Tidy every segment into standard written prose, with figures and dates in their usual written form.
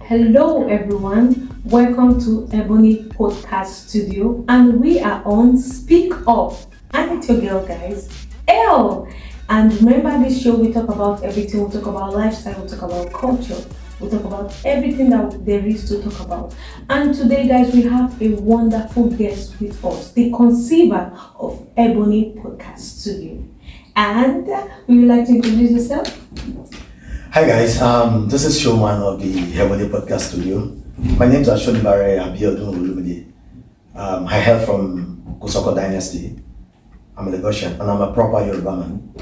Hello everyone, welcome to Ebonee Podcast Studio and we are on Speak Up. And it's your girl guys, Elle. And remember this show we talk about everything, we talk about lifestyle, we talk about culture, we talk about everything that there is to talk about. And today guys we have a wonderful guest with us, the conceiver of Ebonee Podcast Studio. And would you like to introduce yourself? Hi guys, this is showman of the Ebonee Podcaster Studio. My name is Ashoni Bare Abiodun Olumide. I hail from Kosoko Dynasty. I'm a Lagosian and I'm a proper Yoruba man.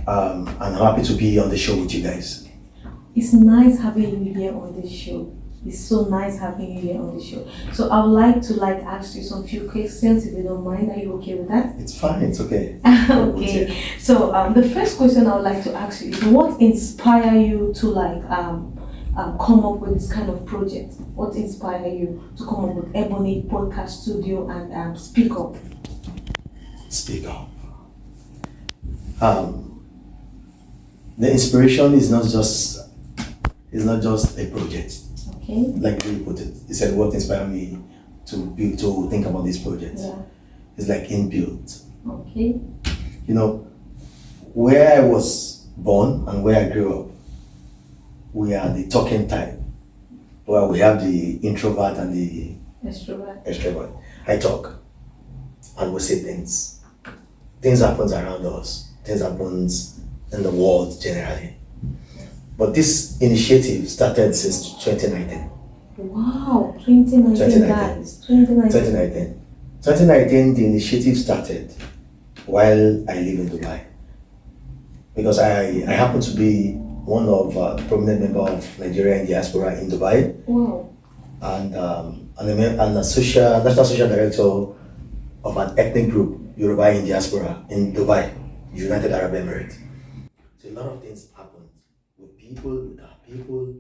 And I'm happy to be on the show with you guys. It's nice having you here on the show. It's so nice having you here on the show. So I would like to ask you some few questions if you don't mind. Are you okay with that? It's fine, it's okay. Okay. So the first question I would like to ask you is what inspired you to come up with this kind of project? What inspired you to come up with Ebonee Podcast Studio and Speak Up? Speak up. The inspiration is not just a project. Okay. Like you put it. He said what inspired me to think about this project. Yeah. It's like inbuilt. Okay. You know, where I was born and where I grew up, we are the talking type. Well, we have the introvert and the extrovert. I talk and we say things. Things happens around us. Things happens in the world generally. But this initiative started since 2019. Wow, 2019 guys. 2019, the initiative started while I live in Dubai. Because I happen to be one of the prominent members of Nigerian diaspora in Dubai. Wow. And a national social director of an ethnic group, Yoruba in diaspora in Dubai, United Arab Emirates. So a lot of things happened with people, with our people,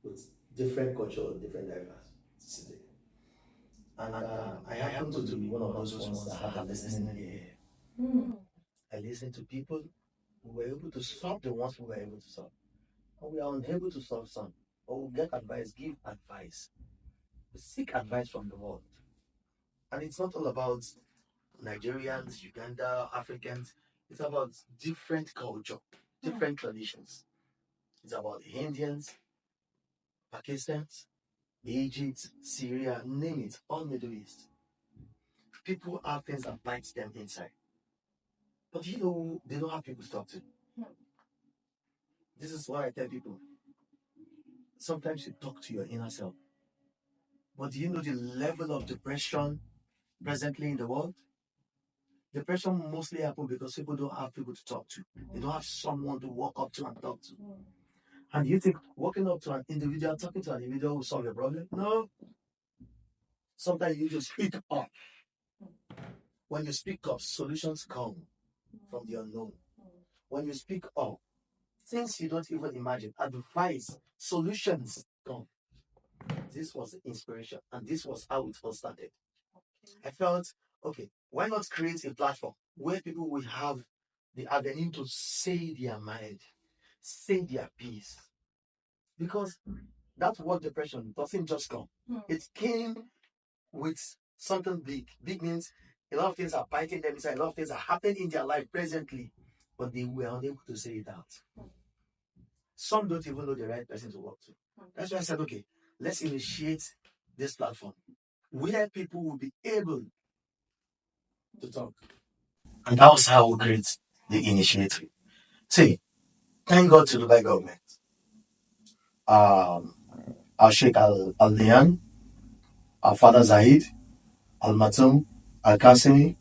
with different culture, different diversity. And I happen to be one of those ones that have a listening ear. I listen to people who were able to solve the ones we were able to solve. And we are unable to solve some. Or we get advice, give advice. We seek advice from the world. And it's not all about Nigerians, Uganda, Africans. It's about different culture, different traditions. It's about the Indians, Pakistans, Egypt, Syria, name it, all Middle East. People have things that bite them inside. But they don't have people to talk to. This is what I tell people. Sometimes you talk to your inner self. But do you know the level of depression presently in the world? Depression mostly happens because people don't have people to talk to. They don't have someone to walk up to and talk to. And you think walking up to an individual, talking to an individual will solve your problem? No. Sometimes you just speak up. When you speak up, solutions come from the unknown. When you speak up, things you don't even imagine, advice, solutions come. This was the inspiration, and this was how it all started. I felt, okay, why not create a platform where people will have the avenue to say their mind, say their piece? Because that word depression doesn't just come. It came with something big. Big means a lot of things are biting them inside, a lot of things are happening in their life presently, but they were unable to say it out. Some don't even know the right person to work to. That's why I said, okay, let's initiate this platform where people will be able to talk. And that was how we create the initiative. See, thank God to the Dubai government. Our Sheikh Al Lian, our father Zahid, Al Matum, Al Qasimi,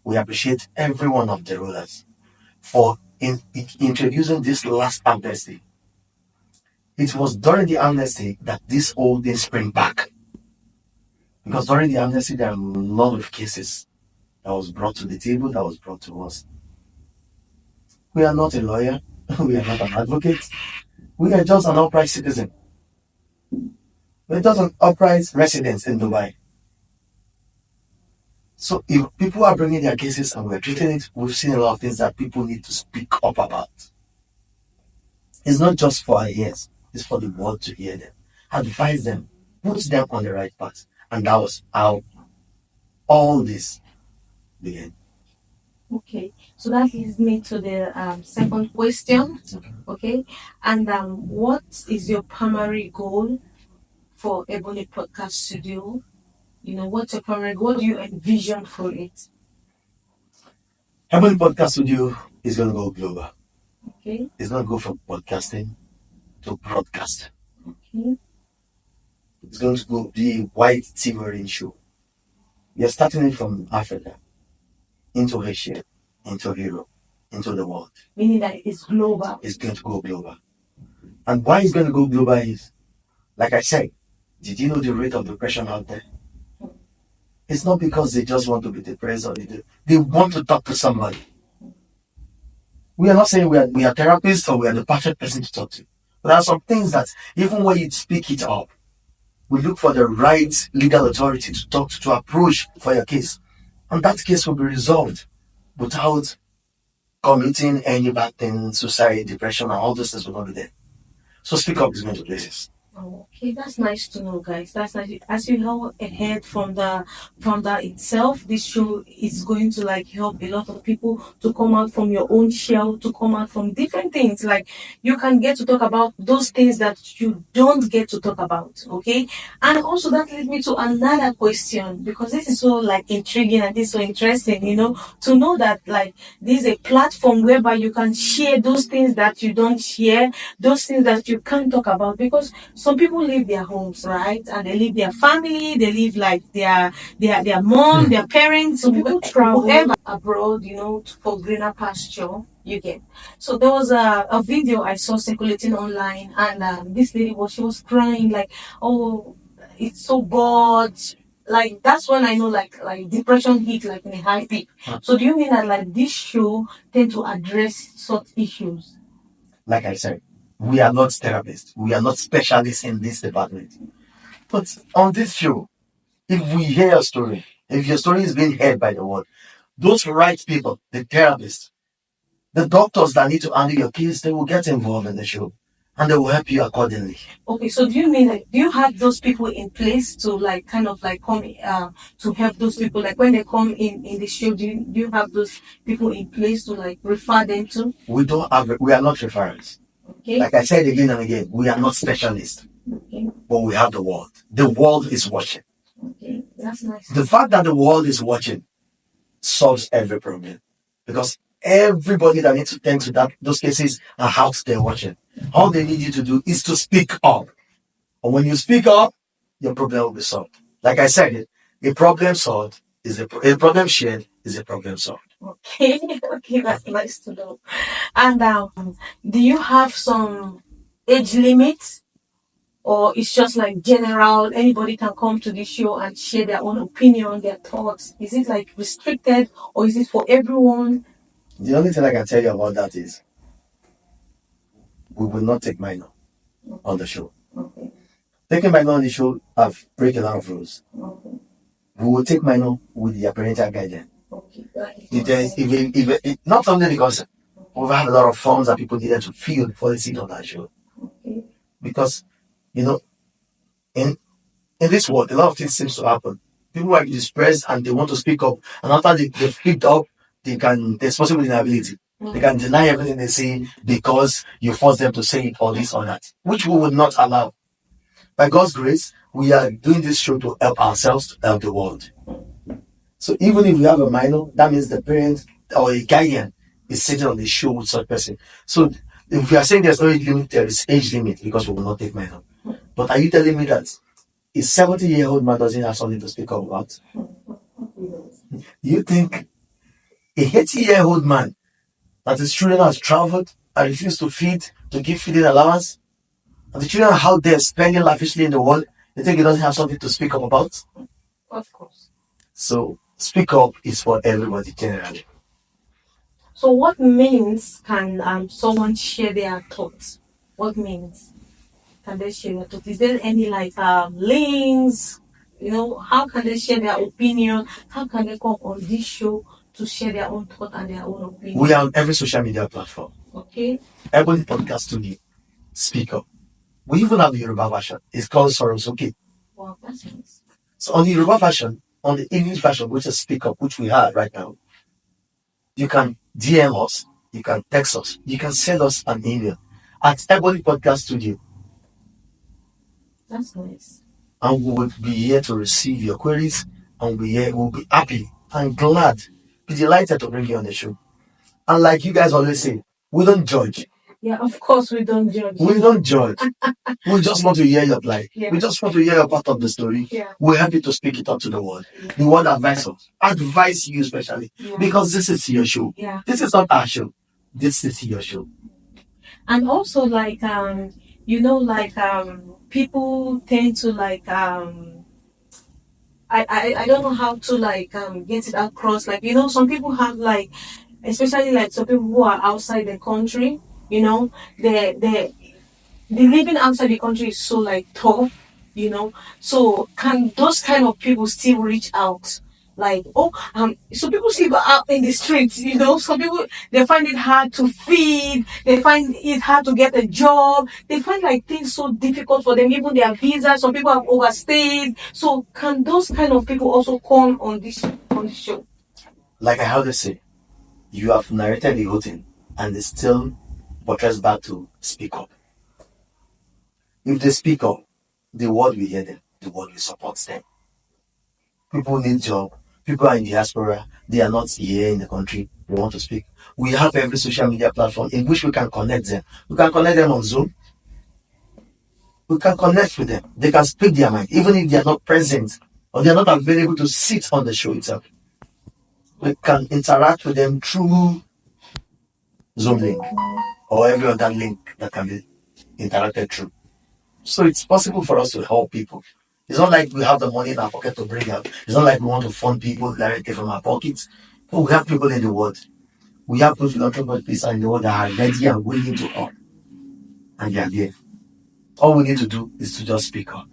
we appreciate every one of the rulers for introducing this last amnesty. It was during the amnesty that this whole thing sprang back. Because during the amnesty, there are a lot of cases that was brought to the table, that was brought to us. We are not a lawyer, we are not an advocate, we are just an upright citizen. We're just an upright resident in Dubai. So if people are bringing their cases and we're treating it, we've seen a lot of things that people need to speak up about. It's not just for our ears, it's for the world to hear them. advise them, put them on the right path. And that was how all this began. Okay, so that leads me to the second question. Okay, and what is your primary goal for Ebonee Podcast Studio? What's your primary goal? What do you envision for it? Ebonee Podcast Studio is going to go global. Okay. It's going to go from podcasting to broadcast. Okay. It's going to go be a white TV show. We are starting it from Africa into Asia, into Europe, into the world. Meaning that it's global. It's going to go global. And why it's going to go global is, like I said, did you know the rate of depression out there? It's not because they just want to be depressed or they want to talk to somebody. We are not saying we are therapists or we are the perfect person to talk to. But there are some things that even when you speak it up, we look for the right legal authority to talk to approach for your case. And that case will be resolved without committing any bad thing, suicide, depression, and all those things will not be there. So speak up is going to places. Okay, that's nice to know, guys. That's nice. As you know ahead from that itself, this show is going to like help a lot of people to come out from your own shell, to come out from different things. Like you can get to talk about those things that you don't get to talk about. Okay, and also that leads me to another question because this is so like intriguing and this is so interesting. To know that like this is a platform whereby you can share those things that you don't share, those things that you can't talk about because some people leave their homes, right? And they leave their family, they leave like their mom, their parents. Some people travel abroad, for greener pasture. You get. So there was a video I saw circulating online, and this lady she was crying like, oh, it's so bored. Like that's when I know like depression hit like in a high peak. So do you mean that like this show tend to address such issues? Like I said, we are not therapists. We are not specialists in this department. But on this show, if we hear a story, if your story is being heard by the world, those right people, the therapists, the doctors that need to handle your case, they will get involved in the show and they will help you accordingly. Okay, so do you mean like do you have those people in place to like kind of like come to help those people like when they come in the show? Do you have those people in place to like refer them to? We are not referrals. Okay. Like I said again and again, we are not specialists. Okay. But we have the world. The world is watching. Okay, that's nice. The fact that the world is watching solves every problem because everybody that needs to tend to those cases are out there watching. All they need you to do is to speak up. And when you speak up, your problem will be solved. Like I said, a problem solved is a problem shared is a problem solved. Okay, okay, that's nice to know. And do you have some age limit, or it's just like general? Anybody can come to this show and share their own opinion, their thoughts. Is it like restricted, or is it for everyone? The only thing I can tell you about that is we will not take minor on the show. Okay. Taking minor on the show, I've break a lot of rules. Okay. We will take minor with their parental guidance. Okay. If not only because we've had a lot of forms that people needed to fill before they sit on that show. Okay. Because, in this world, a lot of things seems to happen. People are depressed and they want to speak up, and after they've speak up, there's possible inability. They can deny everything they say because you force them to say it or this or that, which we would not allow. By God's grace, we are doing this show to help ourselves, to help the world. So even if we have a minor, that means the parent or a guardian is sitting on the show with such person. So if we are saying there's no age limit, there is age limit because we will not take minor. But are you telling me that a 70-year-old man doesn't have something to speak up about? You think a 80-year-old man that his children has traveled and refused to feed, to give feeding allowance, and the children are out there spending lavishly in the world, you think he doesn't have something to speak up about? Of course. So speak up is for everybody generally. So what means can someone share their thoughts? What means can they share their thoughts? Is there any like links? How can they share their opinion? How can they come on this show to share their own thought and their own opinion? We are on every social media platform. Okay. Ebonee Podcaster Studio. Speak up. We even have the Yoruba version. It's called Sorosuke. Wow, that's nice. So on the Yoruba version, on the English version, which is Speak Up, which we have right now, you can DM us, you can text us, you can send us an email at Ebonee Podcast Studio, That's nice. and we will be here to receive your queries, and we'll be happy and glad, be delighted to bring you on the show. And like you guys always say, we don't judge. Yeah, of course we don't judge. We don't judge. We just want to hear your plight. Yeah. We just want to hear your part of the story. Yeah. We're happy to speak it up to the world. The world advise us. Advise you especially. Yeah. Because this is your show. Yeah. This is not our show. This is your show. And also like you know, like people tend to like I don't know how to like get it across. Like, you know, some people have like, especially like some people who are outside the country, you know, they the living outside the country is so like tough, you know. So can those kind of people still reach out? Like, oh, so people sleep out in the streets, you know. Some people, they find it hard to feed, they find it hard to get a job, they find like things so difficult for them, even their visa. Some people have overstayed. So can those kind of people also come on this show? Like I always say, you have narrated the whole thing, and it's still buttressed back to speak up. If they speak up, the world will hear them, the world will support them. People need job. People are in diaspora. They are not here in the country. They want to speak. We have every social media platform in which we can connect them. We can connect them on Zoom. We can connect with them. They can speak their mind, even if they are not present or they are not available to sit on the show itself. We can interact with them through Zoom link or every other link that can be interacted through. So it's possible for us to help people. It's not like we have the money in our pocket to bring out. It's not like we want to fund people directly from our pockets. But we have people in the world. We have those philanthropists in the world that are ready and willing to help. And they are there. All we need to do is to just speak up.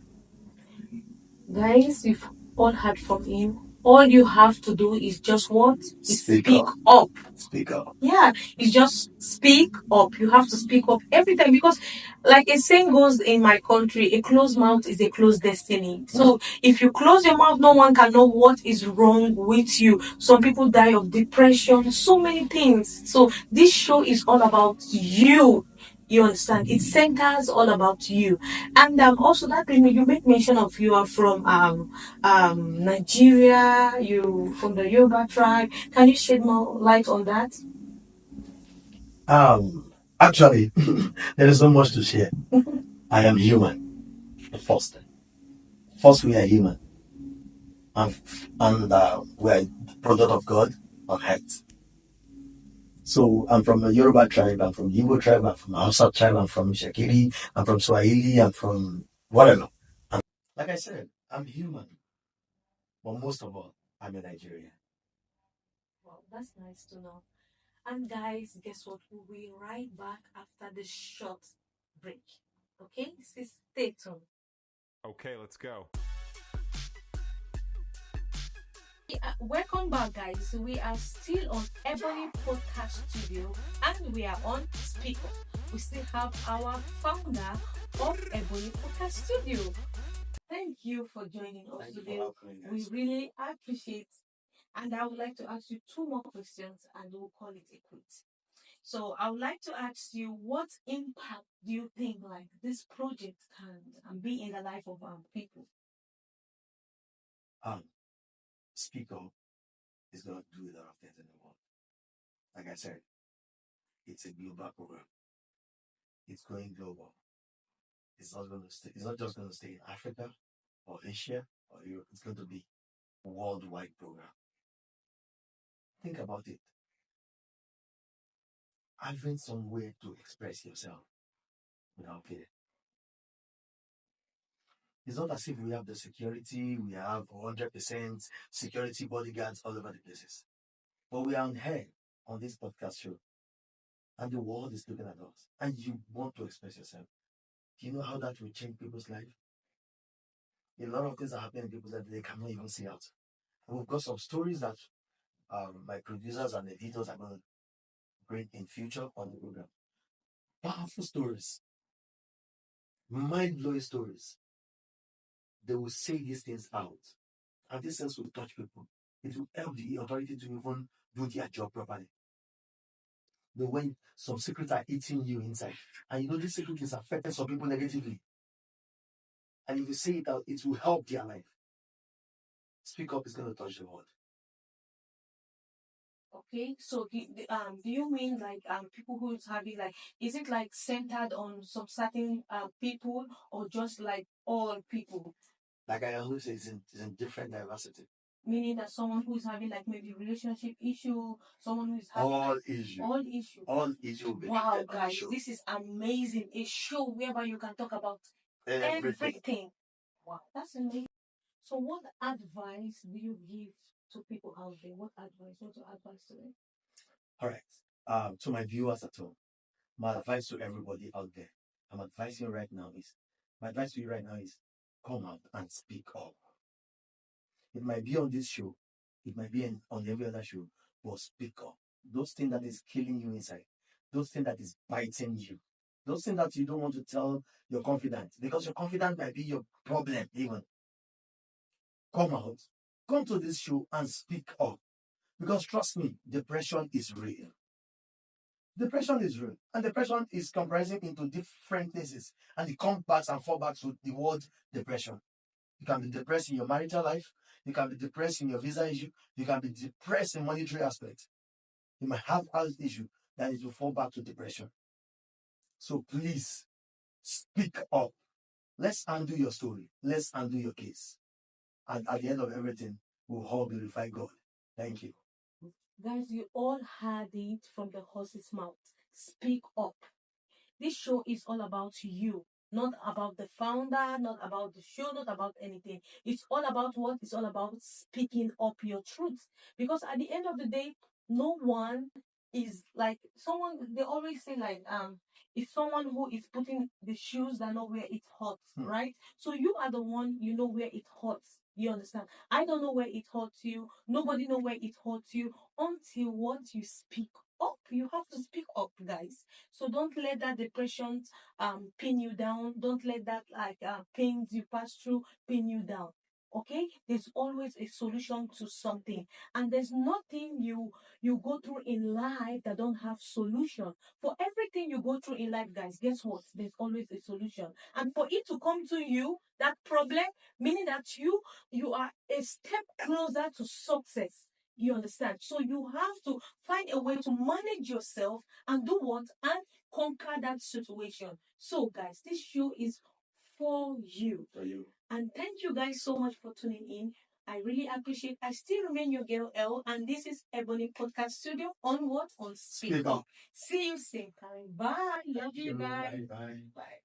Guys, you've all heard from him. All you have to do is just what? Speak Speak up. up. Speak up. Yeah, it's just speak up. You have to speak up every time because, like a saying goes in my country, a closed mouth is a closed destiny. So if you close your mouth, no one can know what is wrong with you. Some people die of depression, so many things. So this show is all about you. You understand? It centers all about you. And also that thing you make mention of, you are from Nigeria, you from the Yoruba tribe. Can you shed more light on that? Actually, there is so much to share. I am human. First, we are human, and we are product of God on earth. So I'm from a Yoruba tribe, I'm from Igbo tribe, I'm from Hausa tribe, I'm from Shakiri, I'm from Swahili, I'm from whatever. Like I said, I'm human, but most of all, I'm a Nigerian. Well, that's nice to know. And guys, guess what? We'll be right back after this short break. Okay? Stay tuned. Okay, let's go. Welcome back, guys. We are still on Ebonee Podcast Studio and we are on Speaker. We still have our founder of Ebonee Podcast Studio. Thank you for joining us today. We really appreciate. And I would like to ask you two more questions and we'll call it a quit. So I would like to ask you, what impact do you think like this project can be in the life of people? Speak up is going to do a lot of things in the world. Like I said, it's a global program. It's going global. It's not going to stay. It's not just going to stay in Africa or Asia or Europe. It's going to be a worldwide program. Think about it. Having somewhere to express yourself without fear. It's not as if we have the security, we have 100% security bodyguards all over the places. But we are on air on this podcast show, and the world is looking at us, and you want to express yourself. Do you know how that will change people's life? A lot of things are happening in people's life they cannot even see out. And we've got some stories that my producers and editors are going to bring in future on the program. Powerful stories. mind-blowing stories. They will say these things out. And this sense will touch people. It will help the authority to even do their job properly. But when some secrets are eating you inside, and you know this secret is affecting some people negatively, and if you say it out, it will help their life. Speak up is going to touch the world. Okay, so do you mean like people who is having like, is it like centered on some certain people, or just like all people? Like I always say, it's in different diversity. Meaning that someone who is having like maybe relationship issue, someone who is having All issue. all issue will be Wow, treated on the guys, show. this is amazing. A show whereby you can talk about Everything. everything. Wow, that's amazing. So, what advice do you give to people out there? What advice? What's your advice to them? All right. To my viewers at home, my advice to everybody out there, my advice to you right now is come out and speak up. It might be on this show, it might be on every other show, but speak up. Those things that is killing you inside, those things that is biting you, those things that you don't want to tell your confidant, because your confidant might be your problem even. Come out, come to this show and speak up. Because trust me, depression is real. Depression is real. And depression is comprising into different places. And it comes back and fall back to the word depression. You can be depressed in your marital life. You can be depressed in your visa issue. You can be depressed in monetary aspect. You might have health issue that it will fall back to depression. So please speak up. Let's undo your story. Let's undo your case. And at the end of everything, we'll all glorify God. Thank you. Guys, you all heard it from the horse's mouth. Speak up. This show is all about you, not about the founder, not about the show, not about anything. It's all about what? It's all about speaking up your truth. Because at the end of the day, no one is like someone. They always say like it's someone who is putting the shoes that know where it hurts, right? So you are the one, you know where it hurts. You understand? I don't know where it hurts you. Nobody know where it hurts you until what you speak up. You have to speak up, guys. So don't let that depression pin you down. Don't let that like pains you pass through pin you down. Okay, there's always a solution to something, and there's nothing you go through in life that don't have solution. For everything you go through in life, guys, guess what? There's always a solution, and for it to come to you, that problem, meaning that you are a step closer to success. You understand? So you have to find a way to manage yourself and do what? And conquer that situation. So, guys, this show is for you. For you. And thank you guys so much for tuning in. I really appreciate. I still remain your girl L, and this is Ebonee Podcast Studio on what? On Speak Up. See you same time. Bye. Love you guys. Bye. Bye.